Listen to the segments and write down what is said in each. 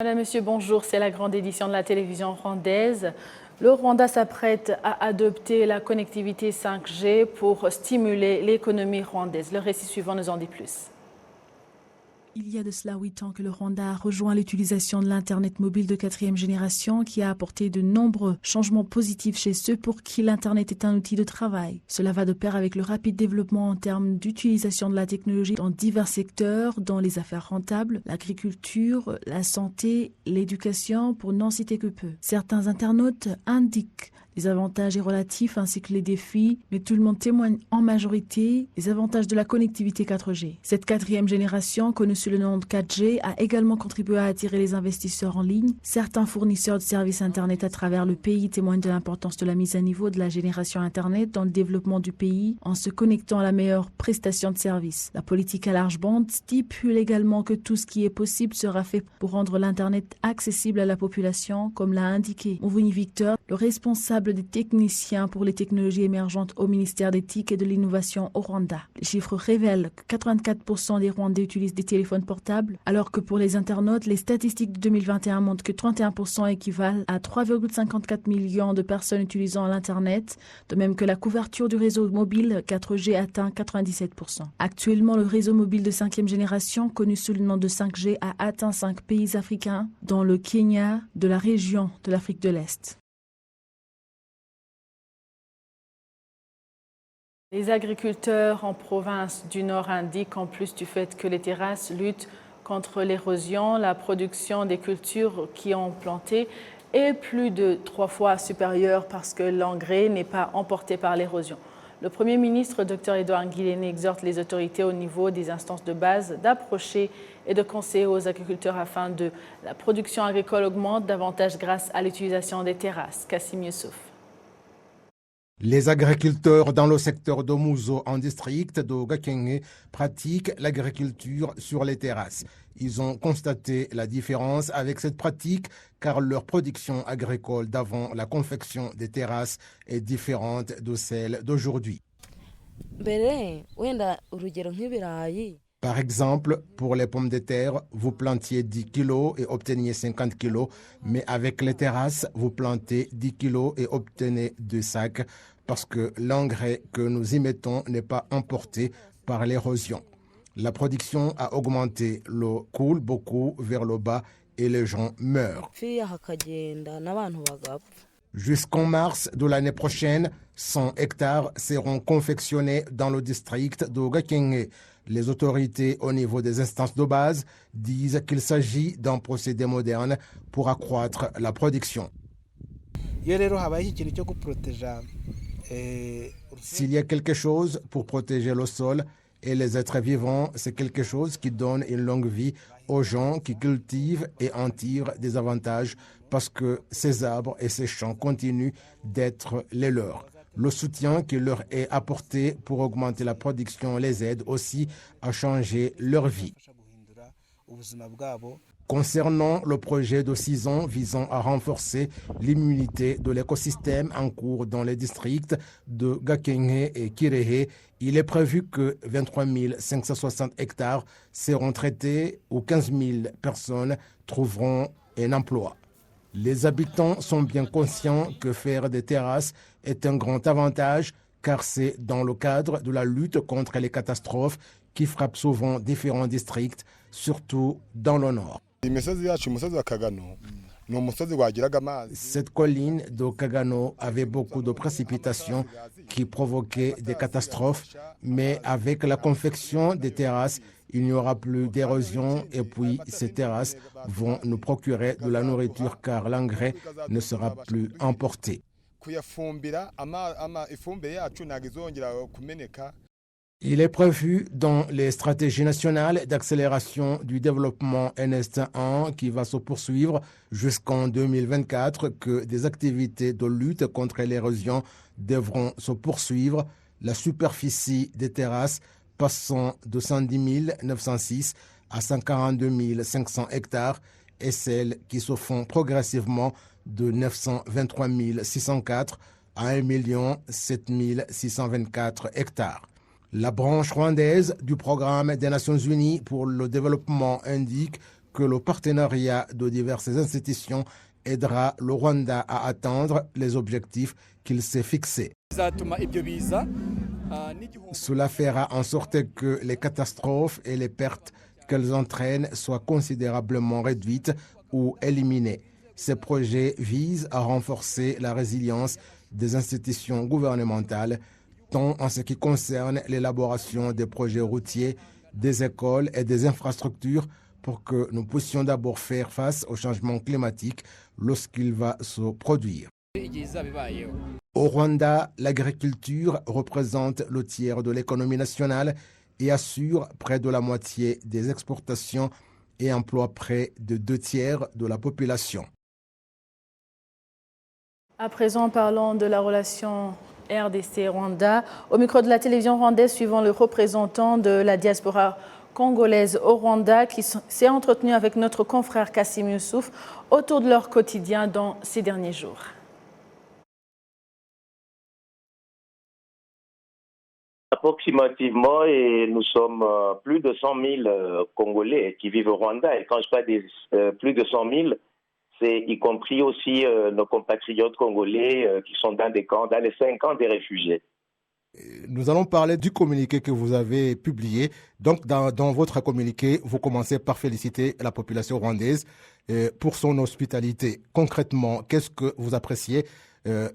Madame, Monsieur, bonjour. C'est la grande édition de la télévision rwandaise. Le Rwanda s'apprête à adopter la connectivité 5G pour stimuler l'économie rwandaise. Le récit suivant nous en dit plus. Il y a de cela 8 ans que le Rwanda a rejoint l'utilisation de l'Internet mobile de 4e génération qui a apporté de nombreux changements positifs chez ceux pour qui l'Internet est un outil de travail. Cela va de pair avec le rapide développement en termes d'utilisation de la technologie dans divers secteurs, dont les affaires rentables, l'agriculture, la santé, l'éducation, pour n'en citer que peu. Certains internautes indiquent les avantages et relatifs ainsi que les défis, mais tout le monde témoigne en majorité des avantages de la connectivité 4G. Cette 4e génération, connue sous le nom de 4G, a également contribué à attirer les investisseurs en ligne. Certains fournisseurs de services Internet à travers le pays témoignent de l'importance de la mise à niveau de la génération Internet dans le développement du pays en se connectant à la meilleure prestation de services. La politique à large bande stipule également que tout ce qui est possible sera fait pour rendre l'Internet accessible à la population, comme l'a indiqué Muvunyi Victor, le responsable des techniciens pour les technologies émergentes au ministère d'éthique et de l'innovation au Rwanda. Les chiffres révèlent que 84% des Rwandais utilisent des téléphones portables, alors que pour les internautes, les statistiques de 2021 montrent que 31% équivalent à 3,54 millions de personnes utilisant l'Internet, de même que la couverture du réseau mobile 4G atteint 97%. Actuellement, le réseau mobile de 5e génération, connu sous le nom de 5G, a atteint 5 pays africains, dont le Kenya, de la région de l'Afrique de l'Est. Les agriculteurs en province du Nord indiquent qu'en plus du fait que les terrasses luttent contre l'érosion, la production des cultures qui ont planté est plus de 3 fois supérieure parce que l'engrais n'est pas emporté par l'érosion. Le Premier ministre, Dr Edouard Ngileni, exhorte les autorités au niveau des instances de base d'approcher et de conseiller aux agriculteurs afin que la production agricole augmente davantage grâce à l'utilisation des terrasses. Kassim Youssouf. Les agriculteurs dans le secteur de Mouzo en district de Gakenge pratiquent l'agriculture sur les terrasses. Ils ont constaté la différence avec cette pratique car leur production agricole d'avant la confection des terrasses est différente de celle d'aujourd'hui. Par exemple, pour les pommes de terre, vous plantiez 10 kg et obteniez 50 kg, mais avec les terrasses, vous plantez 10 kg et obtenez 2 sacs parce que l'engrais que nous y mettons n'est pas emporté par l'érosion. La production a augmenté, l'eau coule beaucoup vers le bas et les gens meurent. Jusqu'en mars de l'année prochaine, 100 hectares seront confectionnés dans le district de Gakenge. Les autorités au niveau des instances de base disent qu'il s'agit d'un procédé moderne pour accroître la production. S'il y a quelque chose pour protéger le sol et les êtres vivants, c'est quelque chose qui donne une longue vie aux gens qui cultivent et en tirent des avantages parce que ces arbres et ces champs continuent d'être les leurs. Le soutien qui leur est apporté pour augmenter la production les aide aussi à changer leur vie. Concernant le projet de 6 ans visant à renforcer l'immunité de l'écosystème en cours dans les districts de Gakenge et Kirehe, il est prévu que 23 560 hectares seront traités où 15 000 personnes trouveront un emploi. Les habitants sont bien conscients que faire des terrasses est un grand avantage car c'est dans le cadre de la lutte contre les catastrophes qui frappent souvent différents districts, surtout dans le nord. Cette colline de Kagano avait beaucoup de précipitations qui provoquaient des catastrophes, mais avec la confection des terrasses, il n'y aura plus d'érosion et puis ces terrasses vont nous procurer de la nourriture car l'engrais ne sera plus emporté. Il est prévu dans les stratégies nationales d'accélération du développement NST1 qui va se poursuivre jusqu'en 2024 que des activités de lutte contre l'érosion devront se poursuivre. La superficie des terrasses passant de 110 906 à 142 500 hectares et celles qui se font progressivement de 923 604 à 1 7 624 hectares. La branche rwandaise du programme des Nations Unies pour le développement indique que le partenariat de diverses institutions aidera le Rwanda à atteindre les objectifs qu'il s'est fixés. Cela fera en sorte que les catastrophes et les pertes qu'elles entraînent soient considérablement réduites ou éliminées. Ces projets visent à renforcer la résilience des institutions gouvernementales, tant en ce qui concerne l'élaboration des projets routiers, des écoles et des infrastructures, pour que nous puissions d'abord faire face au changement climatique lorsqu'il va se produire. Au Rwanda, l'agriculture représente le tiers de l'économie nationale et assure près de la moitié des exportations et emploie près de 2/3 de la population. À présent, parlons de la relation RDC-Rwanda. Au micro de la télévision rwandaise, suivant le représentant de la diaspora congolaise au Rwanda qui s'est entretenu avec notre confrère Kassim Youssouf autour de leur quotidien dans ces derniers jours. Approximativement, et nous sommes plus de 100 000 Congolais qui vivent au Rwanda. Et quand je parle des plus de 100 000, c'est y compris aussi nos compatriotes congolais qui sont dans des camps, dans les 5 camps des réfugiés. Nous allons parler du communiqué que vous avez publié. Donc, dans votre communiqué, vous commencez par féliciter la population rwandaise pour son hospitalité. Concrètement, qu'est-ce que vous appréciez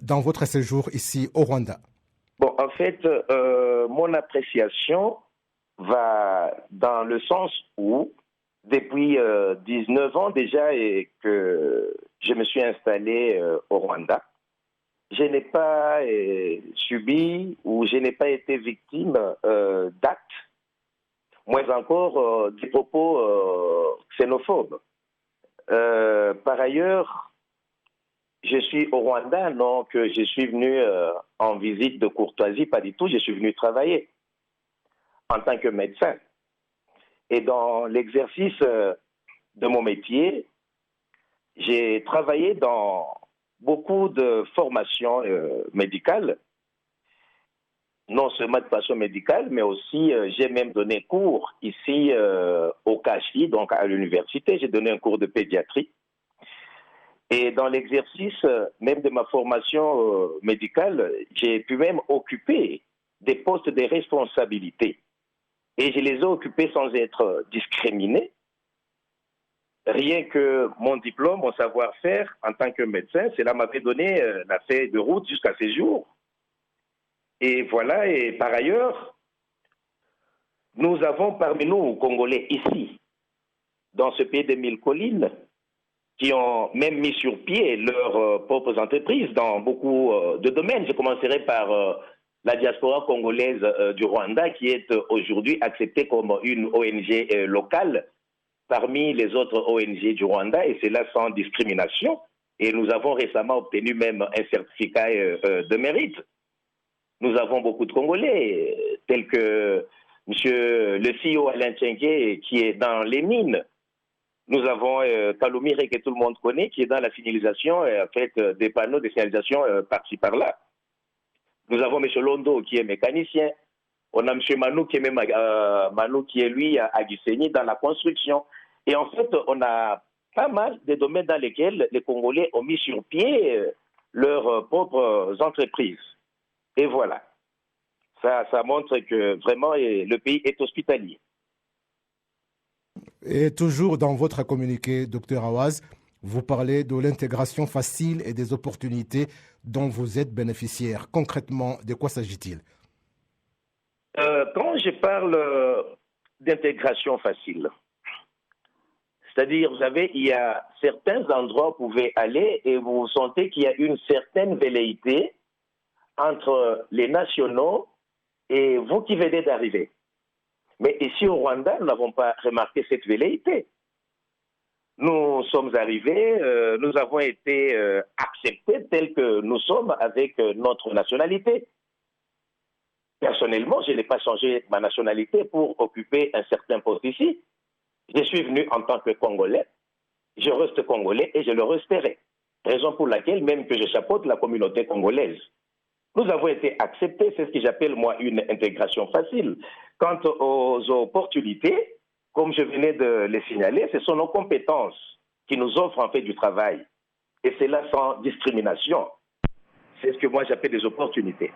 dans votre séjour ici au Rwanda? Bon, en fait, mon appréciation va dans le sens où, depuis 19 ans déjà et que je me suis installé au Rwanda, je n'ai pas subi ou je n'ai pas été victime d'actes, moins encore des propos xénophobes. Par ailleurs, je suis au Rwanda, donc je suis venu en visite de courtoisie, pas du tout, je suis venu travailler en tant que médecin. Et dans l'exercice de mon métier, j'ai travaillé dans beaucoup de formations médicales, non seulement de façon médicale, mais aussi j'ai même donné cours ici au CACHI, donc à l'université, j'ai donné un cours de pédiatrie. Et dans l'exercice même de ma formation médicale, j'ai pu même occuper des postes de responsabilité. Et je les ai occupés sans être discriminé. Rien que mon diplôme, mon savoir-faire en tant que médecin, cela m'avait donné la feuille de route jusqu'à ces jours. Et voilà, et par ailleurs, nous avons parmi nous, Congolais, ici, dans ce pays des 1000 collines, qui ont même mis sur pied leurs propres entreprises dans beaucoup de domaines. Je commencerai par la diaspora congolaise du Rwanda, qui est aujourd'hui acceptée comme une ONG locale parmi les autres ONG du Rwanda, et c'est là sans discrimination. Et nous avons récemment obtenu même un certificat de mérite. Nous avons beaucoup de Congolais, tels que monsieur le CEO Alain Tchengue, qui est dans les mines. Nous avons Kalumire, que tout le monde connaît, qui est dans la finalisation des panneaux de signalisation par-ci par-là. Nous avons M. Londo, qui est mécanicien. On a M. Manou, qui est même Manou, qui est lui à Gisenyi dans la construction. Et en fait, on a pas mal de domaines dans lesquels les Congolais ont mis sur pied leurs propres entreprises. Et voilà. Ça montre que vraiment le pays est hospitalier. Et toujours dans votre communiqué, Dr Awaz, vous parlez de l'intégration facile et des opportunités dont vous êtes bénéficiaire. Concrètement, de quoi s'agit-il? Quand je parle d'intégration facile, c'est-à-dire, vous savez, il y a certains endroits où vous pouvez aller et vous sentez qu'il y a une certaine velléité entre les nationaux et vous qui venez d'arriver. Mais ici au Rwanda, nous n'avons pas remarqué cette velléité. Nous sommes arrivés, nous avons été acceptés tels que nous sommes avec notre nationalité. Personnellement, je n'ai pas changé ma nationalité pour occuper un certain poste ici. Je suis venu en tant que Congolais, je reste Congolais et je le resterai. Raison pour laquelle même que je chapeaute la communauté congolaise. Nous avons été acceptés, c'est ce que j'appelle moi une intégration facile. Quant aux opportunités, comme je venais de le signaler, ce sont nos compétences qui nous offrent en fait du travail. Et c'est là sans discrimination. C'est ce que moi j'appelle des opportunités.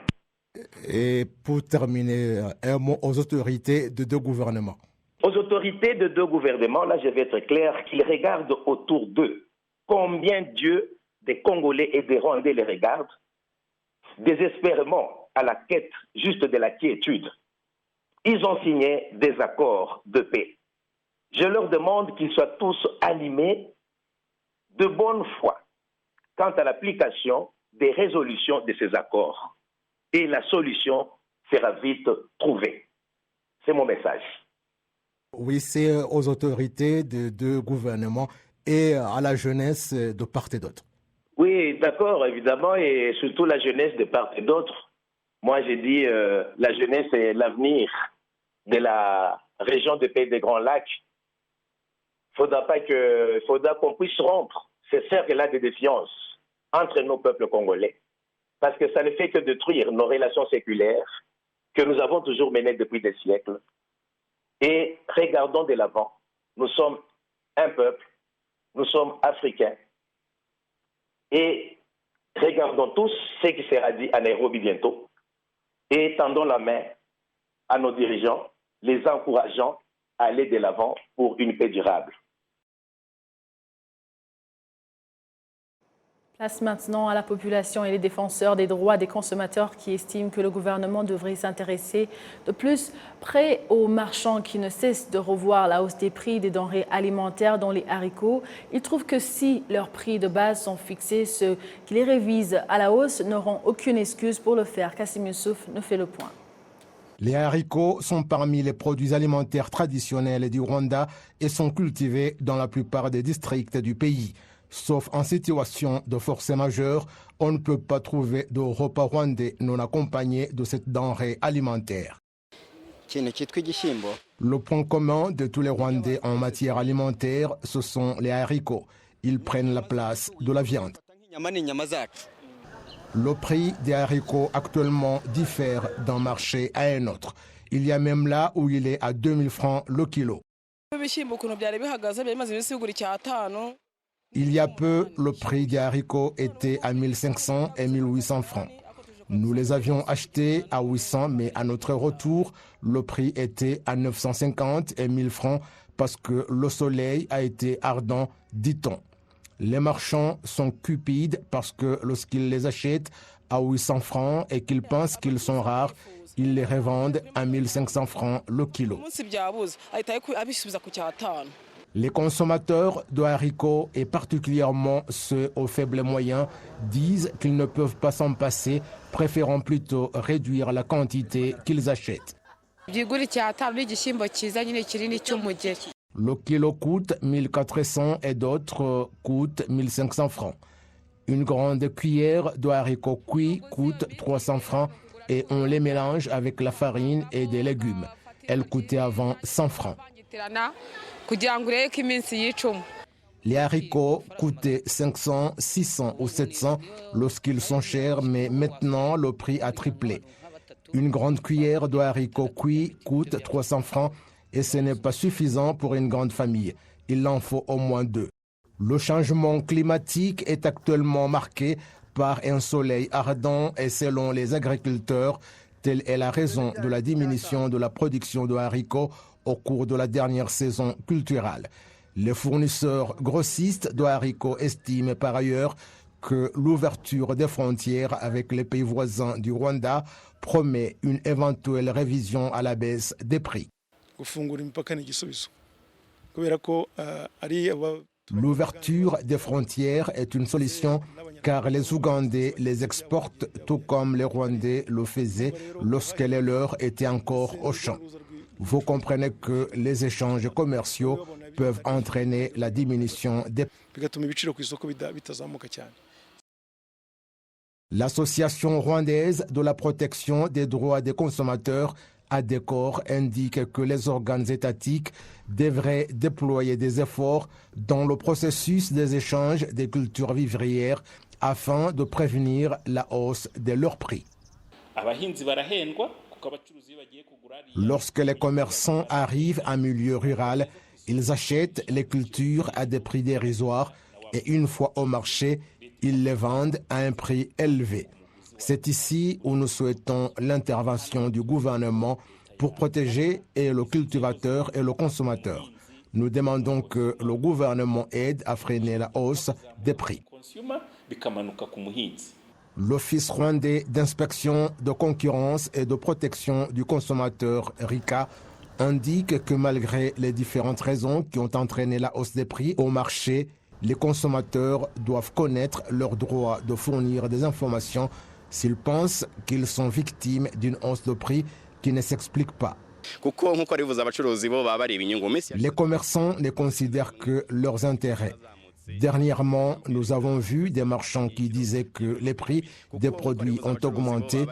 Et pour terminer, un mot aux autorités de deux gouvernements. Aux autorités de deux gouvernements, là je vais être clair, qu'ils regardent autour d'eux. Combien Dieu, des Congolais et des Rwandais les regardent, désespérément à la quête juste de la quiétude. Ils ont signé des accords de paix. Je leur demande qu'ils soient tous animés de bonne foi quant à l'application des résolutions de ces accords. Et la solution sera vite trouvée. C'est mon message. Oui, c'est aux autorités de deux gouvernements et à la jeunesse de part et d'autre. Oui, d'accord, évidemment, et surtout la jeunesse de part et d'autre. Moi, j'ai dit la jeunesse est l'avenir de la région des Pays des Grands Lacs. Il faudra qu'on puisse rompre ces cercles-là de défiance entre nos peuples congolais. Parce que ça ne fait que détruire nos relations séculaires que nous avons toujours menées depuis des siècles. Et regardons de l'avant. Nous sommes un peuple, nous sommes africains. Et regardons tous ce qui sera dit à Nairobi bientôt. Et tendons la main à nos dirigeants, les encourageant à aller de l'avant pour une paix durable. Place maintenant à la population et les défenseurs des droits des consommateurs qui estiment que le gouvernement devrait s'intéresser de plus près aux marchands qui ne cessent de revoir la hausse des prix des denrées alimentaires dont les haricots. Ils trouvent que si leurs prix de base sont fixés, ceux qui les révisent à la hausse n'auront aucune excuse pour le faire. Kassim Youssouf nous fait le point. Les haricots sont parmi les produits alimentaires traditionnels du Rwanda et sont cultivés dans la plupart des districts du pays. Sauf en situation de force majeure, on ne peut pas trouver de repas rwandais non accompagné de cette denrée alimentaire. Le point commun de tous les Rwandais en matière alimentaire, ce sont les haricots. Ils prennent la place de la viande. Le prix des haricots actuellement diffère d'un marché à un autre. Il y a même là où il est à 2000 francs le kilo. Il y a peu, le prix des haricots était à 1500 et 1800 francs. Nous les avions achetés à 800, mais à notre retour, le prix était à 950 et 1000 francs parce que le soleil a été ardent, dit-on. Les marchands sont cupides parce que lorsqu'ils les achètent à 800 francs et qu'ils pensent qu'ils sont rares, ils les revendent à 1500 francs le kilo. Les consommateurs de haricots, et particulièrement ceux aux faibles moyens, disent qu'ils ne peuvent pas s'en passer, préférant plutôt réduire la quantité qu'ils achètent. Le kilo coûte 1400 et d'autres coûtent 1500 francs. Une grande cuillère de haricots cuits coûte 300 francs et on les mélange avec la farine et des légumes. Elle coûtait avant 100 francs. Les haricots coûtaient 500, 600 ou 700 lorsqu'ils sont chers, mais maintenant le prix a triplé. Une grande cuillère de haricots cuits coûte 300 francs et ce n'est pas suffisant pour une grande famille. Il en faut au moins deux. Le changement climatique est actuellement marqué par un soleil ardent et selon les agriculteurs, telle est la raison de la diminution de la production de haricots au cours de la dernière saison culturelle. Les fournisseurs grossistes de haricots estiment par ailleurs que l'ouverture des frontières avec les pays voisins du Rwanda promet une éventuelle révision à la baisse des prix. L'ouverture des frontières est une solution car les Ougandais les exportent tout comme les Rwandais le faisaient lorsque les leurs étaient encore au champ. Vous comprenez que les échanges commerciaux peuvent entraîner la diminution des prix. L'Association rwandaise de la protection des droits des consommateurs ADECOR indique que les organes étatiques devraient déployer des efforts dans le processus des échanges des cultures vivrières afin de prévenir la hausse de leurs prix. Lorsque les commerçants arrivent en milieu rural, ils achètent les cultures à des prix dérisoires et une fois au marché, ils les vendent à un prix élevé. C'est ici où nous souhaitons l'intervention du gouvernement pour protéger et le cultivateur et le consommateur. Nous demandons que le gouvernement aide à freiner la hausse des prix. L'Office rwandais d'inspection de concurrence et de protection du consommateur, RICA, indique que malgré les différentes raisons qui ont entraîné la hausse des prix au marché, les consommateurs doivent connaître leur droit de fournir des informations s'ils pensent qu'ils sont victimes d'une hausse de prix qui ne s'explique pas. Les commerçants ne considèrent que leurs intérêts. Dernièrement, nous avons vu des marchands qui disaient que les prix des produits ont augmenté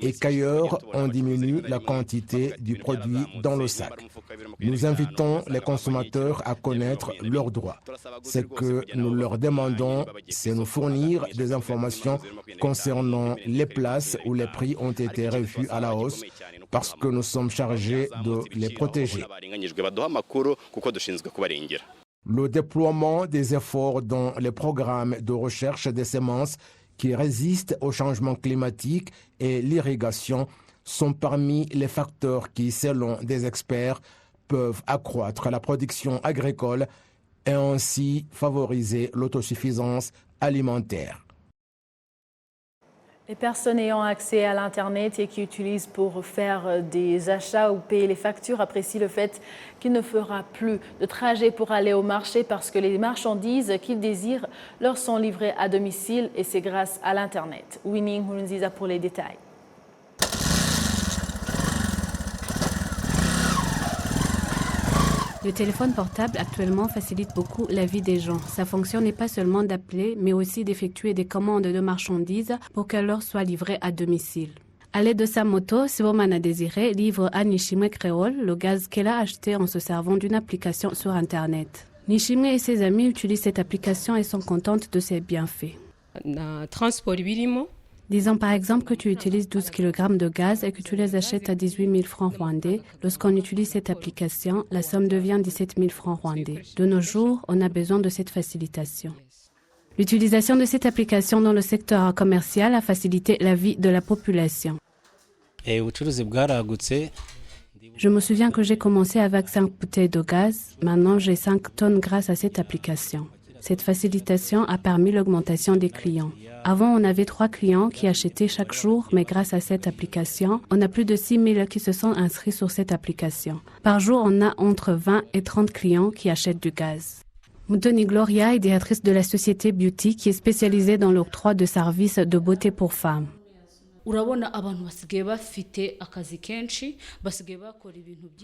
et qu'ailleurs, on diminue la quantité du produit dans le sac. Nous invitons les consommateurs à connaître leurs droits. Ce que nous leur demandons, c'est nous fournir des informations concernant les places où les prix ont été revus à la hausse parce que nous sommes chargés de les protéger. Le déploiement des efforts dans les programmes de recherche des semences qui résistent au changement climatique et l'irrigation sont parmi les facteurs qui, selon des experts, peuvent accroître la production agricole et ainsi favoriser l'autosuffisance alimentaire. Les personnes ayant accès à l'Internet et qui utilisent pour faire des achats ou payer les factures apprécient le fait qu'il ne fera plus de trajet pour aller au marché parce que les marchandises qu'ils désirent leur sont livrées à domicile et c'est grâce à l'Internet. Winnie Nkurunziza pour les détails. Le téléphone portable actuellement facilite beaucoup la vie des gens. Sa fonction n'est pas seulement d'appeler, mais aussi d'effectuer des commandes de marchandises pour qu'elles leur soient livrées à domicile. À l'aide de sa moto, Sibomana Désiré livre à Nishimwe Créole le gaz qu'elle a acheté en se servant d'une application sur Internet. Nishimwe et ses amis utilisent cette application et sont contentes de ses bienfaits. Disons par exemple que tu utilises 12 kg de gaz et que tu les achètes à 18 000 francs rwandais. Lorsqu'on utilise cette application, la somme devient 17 000 francs rwandais. De nos jours, on a besoin de cette facilitation. L'utilisation de cette application dans le secteur commercial a facilité la vie de la population. Je me souviens que j'ai commencé avec 5 bouteilles de gaz. Maintenant, j'ai 5 tonnes grâce à cette application. Cette facilitation a permis l'augmentation des clients. Avant, on avait 3 clients qui achetaient chaque jour, mais grâce à cette application, on a plus de 6 000 qui se sont inscrits sur cette application. Par jour, on a entre 20 et 30 clients qui achètent du gaz. Mutoni Gloria est directrice de la société Beauty qui est spécialisée dans l'octroi de services de beauté pour femmes.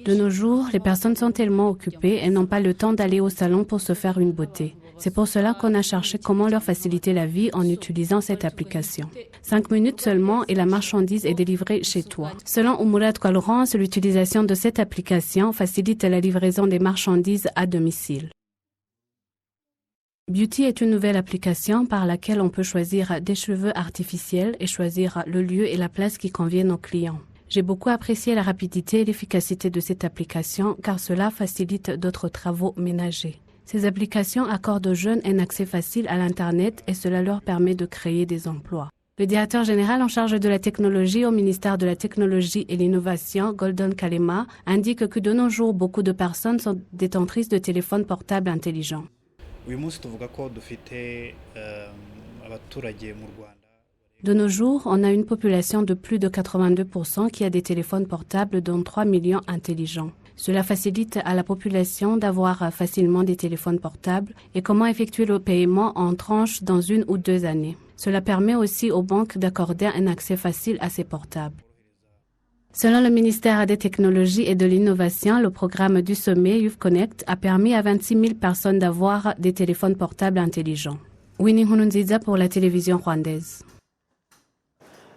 De nos jours, les personnes sont tellement occupées et n'ont pas le temps d'aller au salon pour se faire une beauté. C'est pour cela qu'on a cherché comment leur faciliter la vie en utilisant cette application. 5 minutes seulement et la marchandise est délivrée chez toi. Selon Umurat Laurence, l'utilisation de cette application facilite la livraison des marchandises à domicile. Beauty est une nouvelle application par laquelle on peut choisir des cheveux artificiels et choisir le lieu et la place qui conviennent aux clients. J'ai beaucoup apprécié la rapidité et l'efficacité de cette application car cela facilite d'autres travaux ménagers. Ces applications accordent aux jeunes un accès facile à l'Internet et cela leur permet de créer des emplois. Le directeur général en charge de la technologie au ministère de la Technologie et l'Innovation, Golden Kalema, indique que de nos jours, beaucoup de personnes sont détentrices de téléphones portables intelligents. De nos jours, on a une population de plus de 82% qui a des téléphones portables, dont 3 millions intelligents. Cela facilite à la population d'avoir facilement des téléphones portables et comment effectuer le paiement en tranches dans 1 ou 2 années. Cela permet aussi aux banques d'accorder un accès facile à ces portables. Selon le ministère des Technologies et de l'Innovation, le programme du sommet Youth Connect a permis à 26 000 personnes d'avoir des téléphones portables intelligents. Winnie Nkurunziza pour la télévision rwandaise.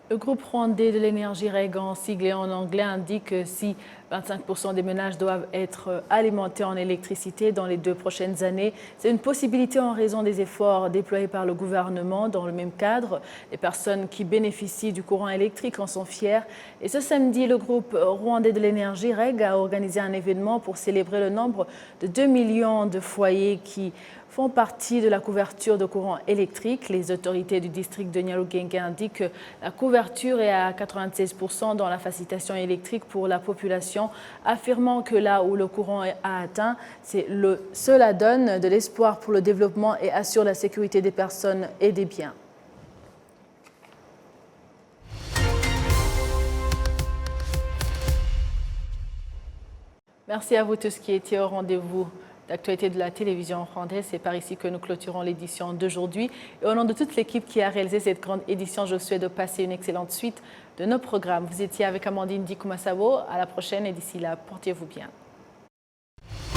Le groupe rwandais de l'énergie Reagan, siglé en anglais, indique que si 25% des ménages doivent être alimentés en électricité dans les 2 prochaines années. C'est une possibilité en raison des efforts déployés par le gouvernement dans le même cadre. Les personnes qui bénéficient du courant électrique en sont fières. Et ce samedi, le groupe rwandais de l'énergie, REG, a organisé un événement pour célébrer le nombre de 2 millions de foyers qui font partie de la couverture de courant électrique. Les autorités du district de Nyarugenge indiquent que la couverture est à 96% dans la facilitation électrique pour la population, affirmant que là où le courant a atteint, cela donne de l'espoir pour le développement et assure la sécurité des personnes et des biens. Merci à vous tous qui étiez au rendez-vous d'actualité de la télévision rwandaise. C'est par ici que nous clôturons l'édition d'aujourd'hui. Et au nom de toute l'équipe qui a réalisé cette grande édition, je vous souhaite de passer une excellente suite de nos programmes. Vous étiez avec Amandine Dikumasabo. À la prochaine et d'ici là, portez-vous bien.